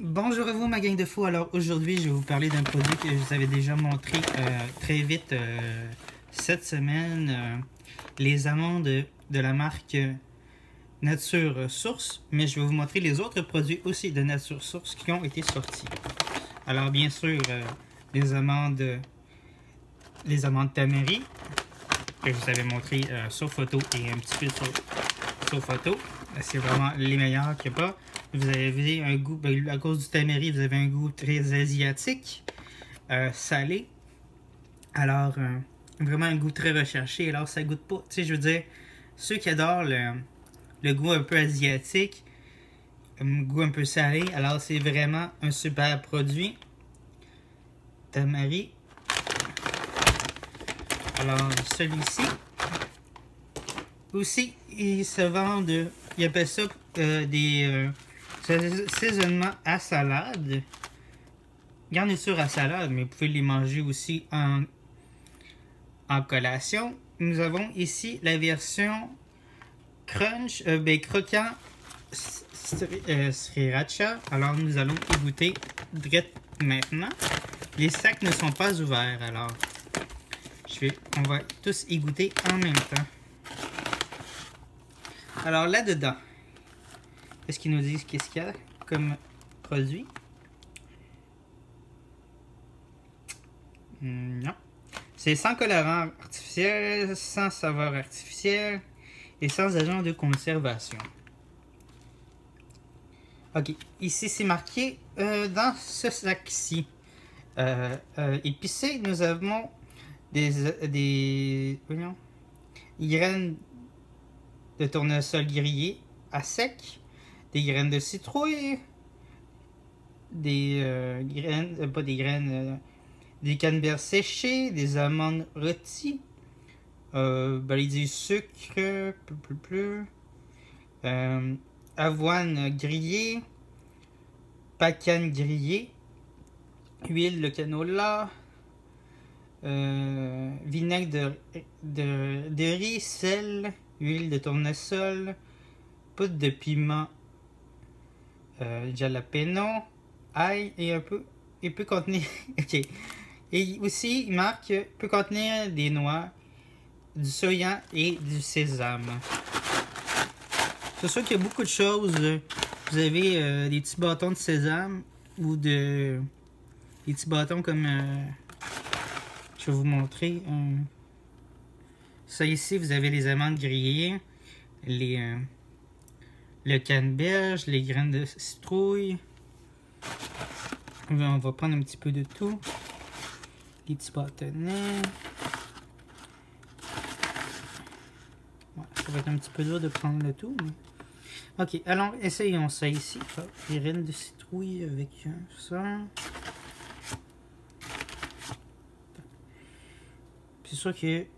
Bonjour à vous ma gang de fous. Alors aujourd'hui je vais vous parler d'un produit que je vous avais déjà montré très vite cette semaine. Les amandes de la marque Nature Source. Mais je vais vous montrer les autres produits aussi de Nature Source qui ont été sortis. Alors bien sûr les amandes Tamari que je vous avais montré sur photo et un petit peu sur photo. C'est vraiment les meilleurs qu'il n'y a pas. Vous avez un goût, à cause du tamari, vous avez un goût très asiatique, salé. Alors, vraiment un goût très recherché. Alors, ça goûte pas, tu sais, je veux dire, ceux qui adorent le goût un peu asiatique, un goût un peu salé, alors c'est vraiment un super produit. Tamari. Alors, celui-ci. Aussi, ils se vendent, ils appellent ça des assaisonnements à salade. Garniture à salade, mais vous pouvez les manger aussi en collation. Nous avons ici la version crunch, croquant sriracha. Alors nous allons y goûter direct maintenant. Les sacs ne sont pas ouverts, alors on va tous y goûter en même temps. Alors là-dedans, est-ce qu'ils nous disent qu'est-ce qu'il y a comme produit? Non. C'est sans colorant artificiel, sans saveur artificielle et sans agent de conservation. Ok, ici c'est marqué dans ce sac-ci. Épicé, nous avons des graines de tournesol grillé à sec, des graines de citrouille, des des canneberges séchées, des amandes rôties, du sucre, avoine grillée, pacane grillée, huile de canola, vinaigre de riz, sel, huile de tournesol, poudre de piment, jalapeno, ail et il peut contenir ok, et aussi il marque peut contenir des noix, du soya et du sésame. C'est sûr qu'il y a beaucoup de choses. Vous avez des petits bâtons de sésame ou des petits bâtons comme je vais vous montrer. Ça ici, vous avez les amandes grillées, le canneberge, les graines de citrouille. On va prendre un petit peu de tout. Les petits bâtonnets. Ouais, ça va être un petit peu dur de prendre le tout. Mais... ok, alors essayons ça ici. Les graines de citrouille avec ça. C'est sûr que les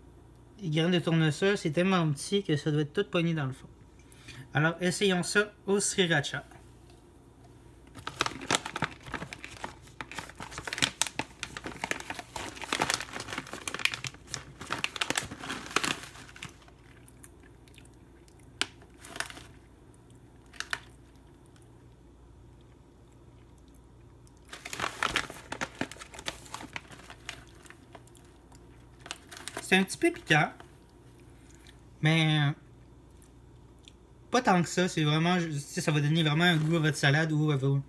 graines de tournesol, c'est tellement petit que ça doit être tout pogné dans le fond. Alors, essayons ça au sriracha. C'est un petit peu piquant, mais pas tant que ça. C'est vraiment, ça va donner vraiment un goût à votre salade ou à vos...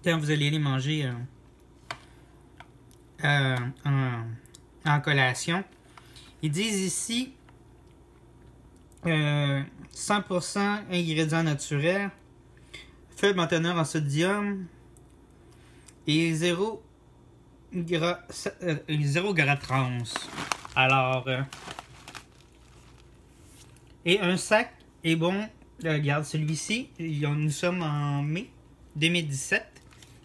quand vous allez les manger en collation. Ils disent ici 100% ingrédients naturels, faible en teneur en sodium et 0 gras trans. Alors, et un sac est bon. Regarde celui-ci. Nous sommes en mai 2017.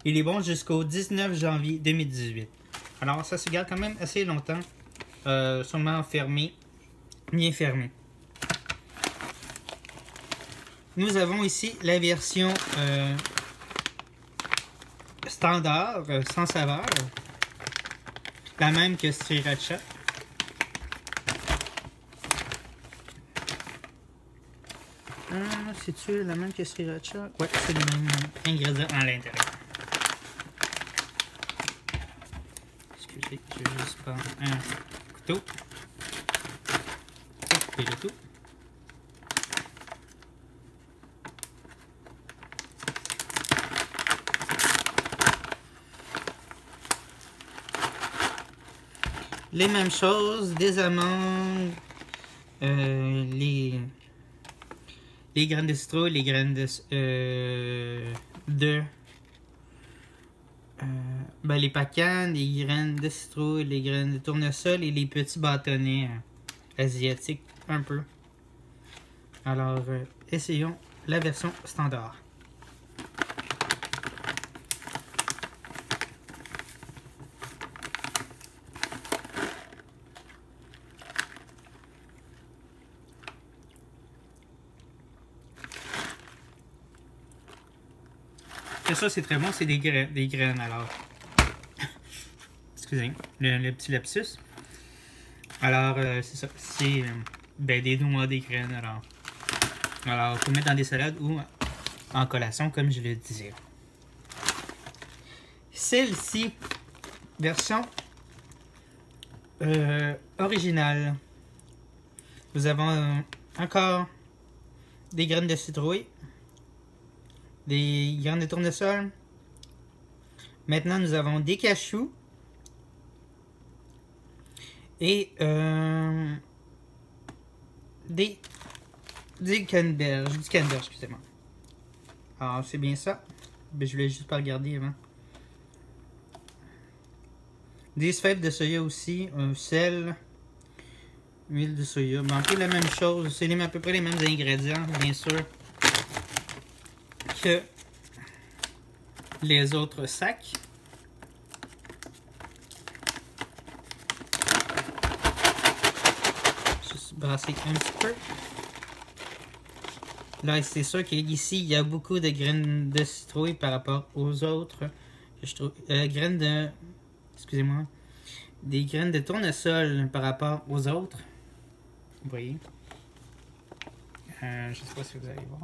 Il est bon jusqu'au 19 janvier 2018. Alors, ça se garde quand même assez longtemps. Sûrement fermé. Bien fermé. Nous avons ici la version standard, sans saveur. La même que sriracha. C'est-tu la même que Sriracha? Ouais, c'est les mêmes ingrédients à l'intérieur. Excusez, je vais juste prendre un couteau. Couper le tout. Les mêmes choses, des amandes, les graines de citrouille, les graines les pacans, les graines de citrouille, les graines de tournesol et les petits bâtonnets asiatiques un peu. Alors, essayons la version standard. Et ça, c'est très bon, c'est des graines alors. Excusez, le petit lapsus. Alors, c'est ça, c'est des noix, des graines alors. Alors, il faut mettre dans des salades ou en collation, comme je le disais. Celle-ci, version originale. Nous avons encore des graines de citrouille, des graines de tournesol. Maintenant, nous avons des cachous et du canneberge, excusez-moi. Alors, c'est bien ça. Mais je voulais juste pas regarder avant. Des fèves de soya aussi, sel, huile de soya. Mais un peu la même chose, c'est à peu près les mêmes ingrédients, bien sûr, que les autres sacs. Juste brasser un petit peu. Là, c'est sûr qu'ici, il y a beaucoup de graines de citrouille par rapport aux autres. Je trouve, graines de... Excusez-moi. Des graines de tournesol par rapport aux autres. Vous voyez. Je ne sais pas si vous allez voir.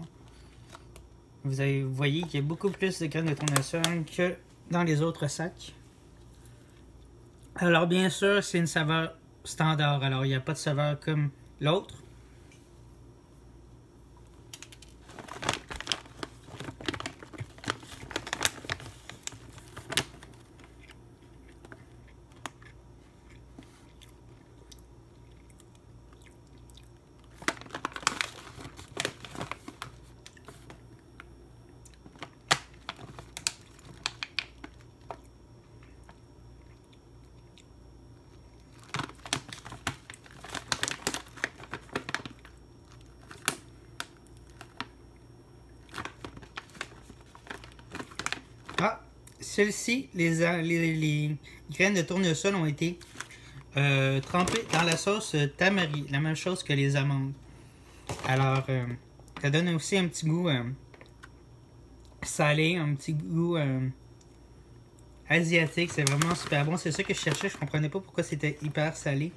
Vous voyez qu'il y a beaucoup plus de graines de tournesol que dans les autres sacs. Alors, bien sûr, c'est une saveur standard. Alors, il n'y a pas de saveur comme l'autre. Ah, celles-ci, les graines de tournesol ont été trempées dans la sauce tamari, la même chose que les amandes. Alors, ça donne aussi un petit goût salé, un petit goût asiatique. C'est vraiment super bon. C'est ça que je cherchais. Je comprenais pas pourquoi c'était hyper salé.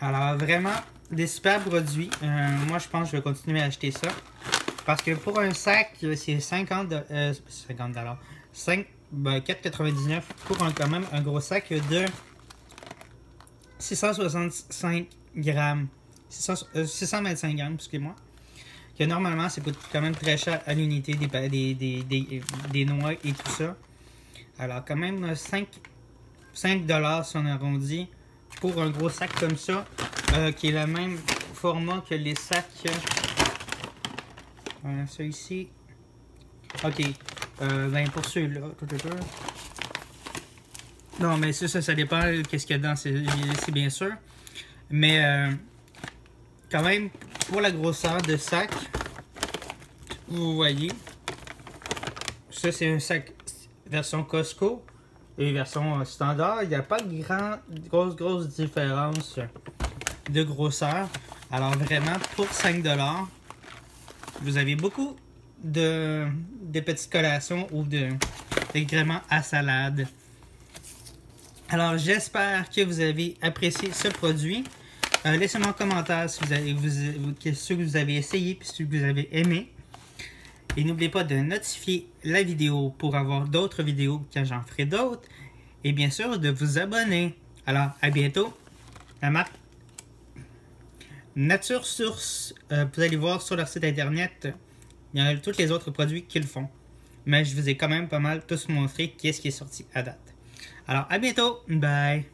Alors, vraiment, des super produits. Moi, je pense que je vais continuer à acheter ça. Parce que pour un sac, c'est 50 $. 4,99 pour quand même un gros sac de 665 grammes. 625 grammes, excusez-moi. Que normalement, c'est quand même très cher à l'unité des noix et tout ça. Alors, quand même 5 $ si on arrondit pour un gros sac comme ça, qui est le même format que les sacs. Voilà, ça ici. Ok. Ben pour ceux-là. Non, mais ça dépend qu'est-ce qu'il y a dedans, c'est bien sûr. Mais quand même, pour la grosseur de sac, vous voyez, ça c'est un sac version Costco et version standard. Il n'y a pas de grosse différence de grosseur. Alors vraiment, pour 5 $, vous avez beaucoup de petites collations ou d'agréments à salade. Alors, j'espère que vous avez apprécié ce produit. Laissez-moi un commentaire si vous avez, ceux que vous avez essayé et ceux que vous avez aimé. Et n'oubliez pas de notifier la vidéo pour avoir d'autres vidéos quand j'en ferai d'autres. Et bien sûr, de vous abonner. Alors, à bientôt. La marque Nature Source. Vous allez voir sur leur site internet, il y en a tous les autres produits qu'ils font. Mais je vous ai quand même pas mal tous montré qu'est-ce qui est sorti à date. Alors, à bientôt. Bye.